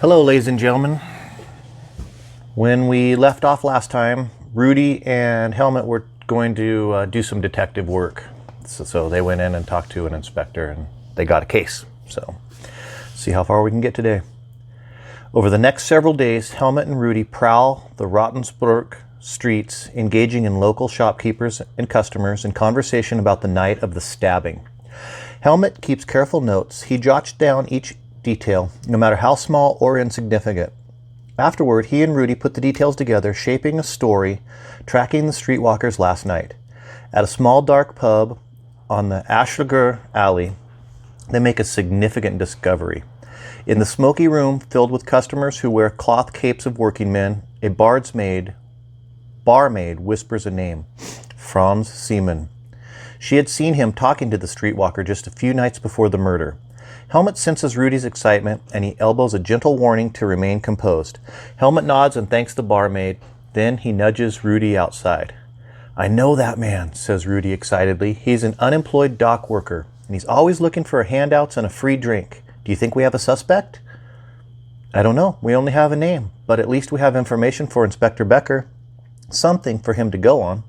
Hello, ladies and gentlemen. When we left off last time, Rudy and Helmet were going to do some detective work. So they went in and talked to an inspector and they got a case. So see how far we can get today. Over the next several days, Helmet and Rudy prowl the Rottensburg streets, engaging in local shopkeepers and customers in conversation about the night of the stabbing. Helmet keeps careful notes. He jots down each detail, no matter how small or insignificant. Afterward, he and Rudy put the details together, shaping a story, tracking the streetwalkers last night. At a small dark pub on the Ashliger Alley, they make a significant discovery. In the smoky room filled with customers who wear cloth capes of working men, a barmaid whispers a name, Franz Seaman. She had seen him talking to the streetwalker just a few nights before the murder. Helmet senses Rudy's excitement, and he elbows a gentle warning to remain composed. Helmet nods and thanks the barmaid. Then he nudges Rudy outside. "I know that man," says Rudy excitedly. "He's an unemployed dock worker, and he's always looking for handouts and a free drink. Do you think we have a suspect?" "I don't know. We only have a name, but at least we have information for Inspector Becker. Something for him to go on."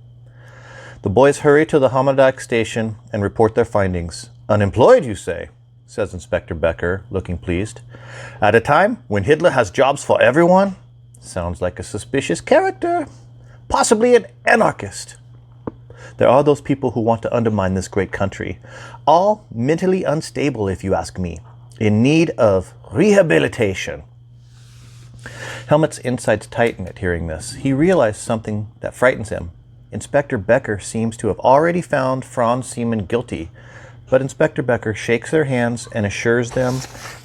The boys hurry to the Hammerdyke station and report their findings. "Unemployed, you say?" says Inspector Becker, looking pleased. "At a time when Hitler has jobs for everyone? Sounds like a suspicious character. Possibly an anarchist. There are those people who want to undermine this great country. All mentally unstable, if you ask me. In need of rehabilitation." Helmet's insides tighten at hearing this. He realizes something that frightens him. Inspector Becker seems to have already found Franz Seaman guilty, but Inspector Becker shakes their hands and assures them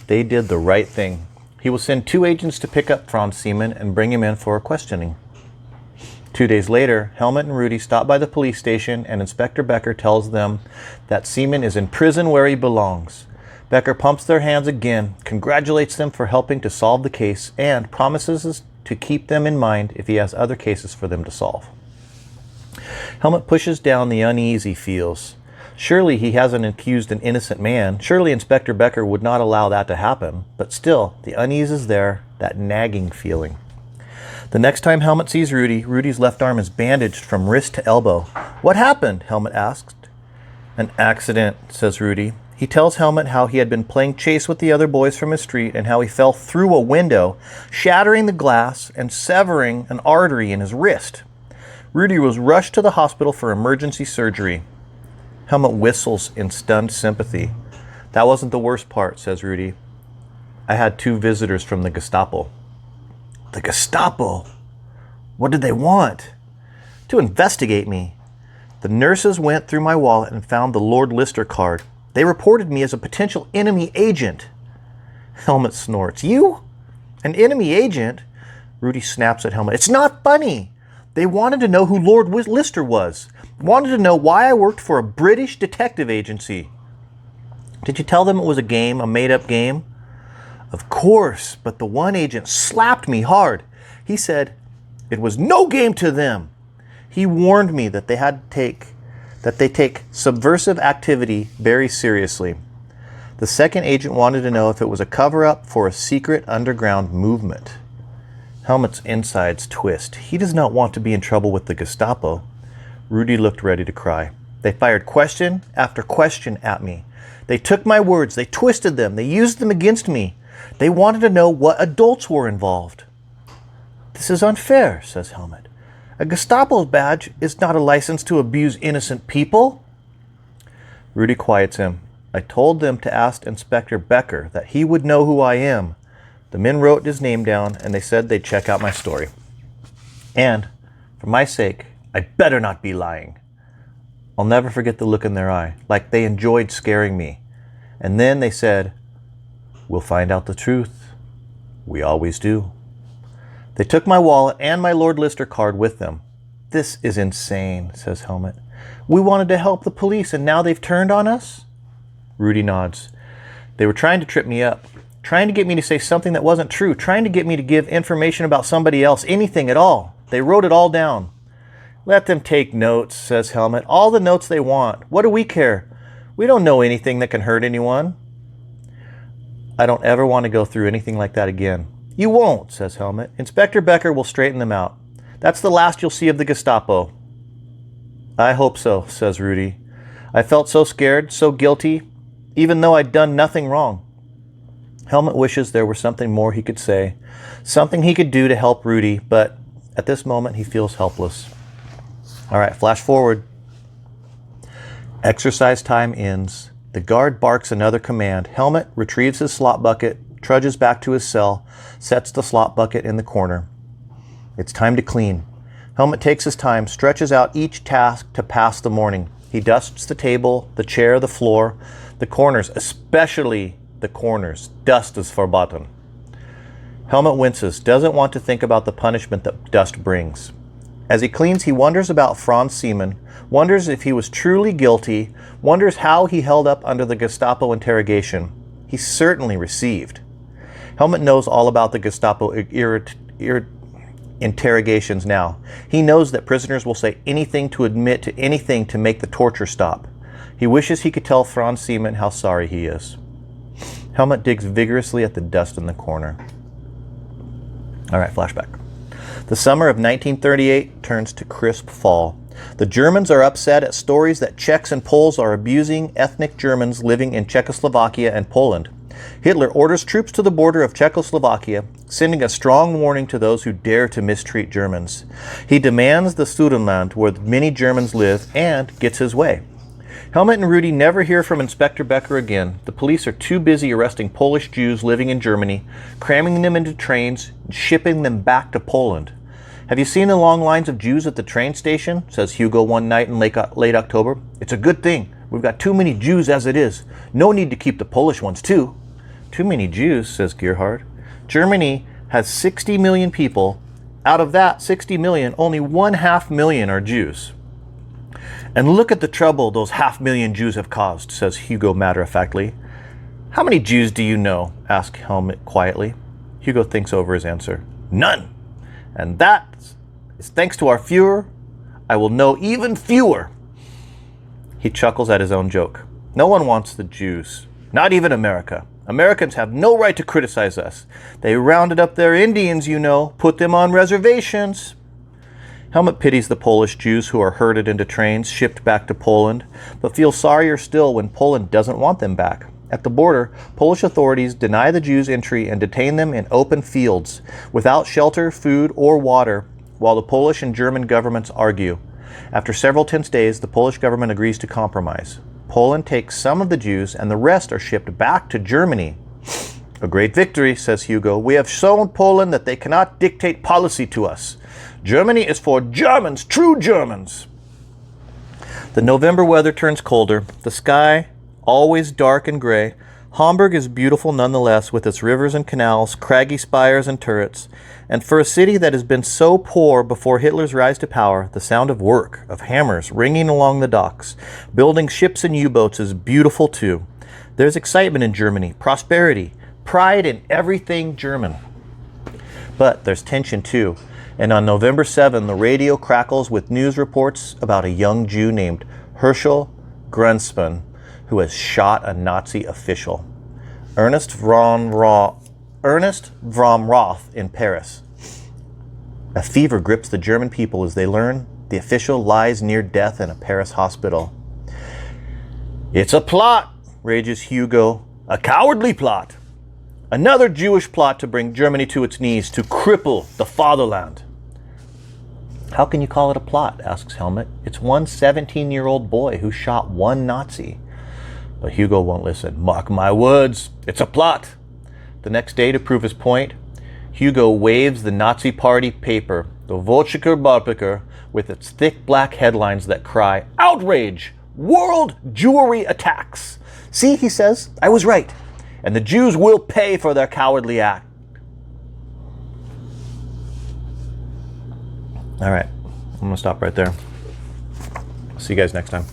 they did the right thing. He will send 2 agents to pick up Franz Seaman and bring him in for questioning. 2 days later, Helmet and Rudy stop by the police station, and Inspector Becker tells them that Seaman is in prison where he belongs. Becker pumps their hands again, congratulates them for helping to solve the case, and promises to keep them in mind if he has other cases for them to solve. Helmet pushes down the uneasy feels. Surely he hasn't accused an innocent man. Surely Inspector Becker would not allow that to happen. But still, the unease is there, that nagging feeling. The next time Helmet sees Rudy, Rudy's left arm is bandaged from wrist to elbow. "What happened?" Helmet asked. "An accident," says Rudy. He tells Helmet how he had been playing chase with the other boys from his street and how he fell through a window, shattering the glass and severing an artery in his wrist. Rudy was rushed to the hospital for emergency surgery. Helmet whistles in stunned sympathy. "That wasn't the worst part," says Rudy. "I had 2 visitors from the Gestapo." "The Gestapo? What did they want?" "To investigate me. The nurses went through my wallet and found the Lord Lister card. They reported me as a potential enemy agent." Helmet snorts. "You? An enemy agent?" Rudy snaps at Helmet. "It's not funny. They wanted to know who Lord Lister was. Wanted to know why I worked for a British detective agency." "Did you tell them it was a game, a made-up game?" "Of course, but the one agent slapped me hard. He said it was no game to them. He warned me that they take subversive activity very seriously. The second agent wanted to know if it was a cover-up for a secret underground movement." Helmet's insides twist. He does not want to be in trouble with the Gestapo. Rudy looked ready to cry. "They fired question after question at me. They took my words, they twisted them, they used them against me. They wanted to know what adults were involved." "This is unfair," says Helmet. "A Gestapo badge is not a license to abuse innocent people." Rudy quiets him. "I told them to ask Inspector Becker, that he would know who I am. The men wrote his name down, and they said they'd check out my story. And, for my sake, I better not be lying." I'll never forget the look in their eye, like they enjoyed scaring me. And then they said, "We'll find out the truth. We always do." They took my wallet and my Lord Lister card with them. "This is insane," says Helmet. "We wanted to help the police, and now they've turned on us?" Rudy nods. "They were trying to trip me up. Trying to get me to say something that wasn't true. Trying to get me to give information about somebody else. Anything at all. They wrote it all down." "Let them take notes," says Helmet. "All the notes they want. What do we care? We don't know anything that can hurt anyone." I don't ever want to go through anything like that again. You won't, says Helmut. Inspector Becker will straighten them out. That's the last you'll see of the Gestapo. I hope so, says Rudy. I felt so scared, so guilty, even though I'd done nothing wrong. Helmut wishes there were something more he could say, something he could do to help Rudy, but at this moment he feels helpless. All right, flash forward. Exercise time ends. The guard barks another command. Helmut retrieves his slop bucket, trudges back to his cell, sets the slop bucket in the corner. It's time to clean. Helmut takes his time, stretches out each task to pass the morning. He dusts the table, the chair, the floor, the corners, especially the corners. Dust is verboten. Helmut winces, doesn't want to think about the punishment that dust brings. As he cleans, he wonders about Franz Seaman, wonders if he was truly guilty, wonders how he held up under the Gestapo interrogation. He certainly received. Helmut knows all about the Gestapo interrogations now. He knows that prisoners will say anything to admit to anything to make the torture stop. He wishes he could tell Franz Seaman how sorry he is. Helmut digs vigorously at the dust in the corner. All right, flashback. The summer of 1938 turns to crisp fall. The Germans are upset at stories that Czechs and Poles are abusing ethnic Germans living in Czechoslovakia and Poland. Hitler orders troops to the border of Czechoslovakia, sending a strong warning to those who dare to mistreat Germans. He demands the Sudetenland, where many Germans live, and gets his way. Helmut and Rudy never hear from Inspector Becker again. The police are too busy arresting Polish Jews living in Germany, cramming them into trains, and shipping them back to Poland. Have you seen the long lines of Jews at the train station? Says Hugo one night in late October. It's a good thing. We've got too many Jews as it is. No need to keep the Polish ones too. Too many Jews, says Gerhard. Germany has 60 million people. Out of that 60 million, only 1/2 are Jews. And look at the trouble those 500,000 Jews have caused, says Hugo matter-of-factly. How many Jews do you know? Asks Helmut quietly. Hugo thinks over his answer. None. And that is thanks to our Fuhrer. I will know even fewer. He chuckles at his own joke. No one wants the Jews. Not even America. Americans have no right to criticize us. They rounded up their Indians, you know, put them on reservations. Helmut pities the Polish Jews who are herded into trains, shipped back to Poland, but feels sorrier still when Poland doesn't want them back. At the border, Polish authorities deny the Jews entry and detain them in open fields, without shelter, food, or water, while the Polish and German governments argue. After several tense days, the Polish government agrees to compromise. Poland takes some of the Jews, and the rest are shipped back to Germany. A great victory, says Hugo. We have shown Poland that they cannot dictate policy to us. Germany is for Germans, true Germans. The November weather turns colder. The sky, always dark and gray. Hamburg is beautiful nonetheless, with its rivers and canals, craggy spires and turrets. And for a city that has been so poor before Hitler's rise to power, the sound of work, of hammers ringing along the docks, building ships and U-boats is beautiful too. There's excitement in Germany, prosperity, pride in everything German. But there's tension too. And on November 7, the radio crackles with news reports about a young Jew named Herschel Grenzmann, who has shot a Nazi official, Ernest von Roth in Paris. A fever grips the German people as they learn the official lies near death in a Paris hospital. It's a plot, rages Hugo. A cowardly plot. Another Jewish plot to bring Germany to its knees, to cripple the fatherland. How can you call it a plot? Asks Helmut. It's one 17-year-old boy who shot one Nazi. But Hugo won't listen. Mark my words, it's a plot. The next day, to prove his point, Hugo waves the Nazi Party paper, the Volkscher Barbecue, with its thick black headlines that cry, "Outrage! World Jewry attacks!" See, he says, I was right. And the Jews will pay for their cowardly act. All right, I'm going to stop right there. See you guys next time.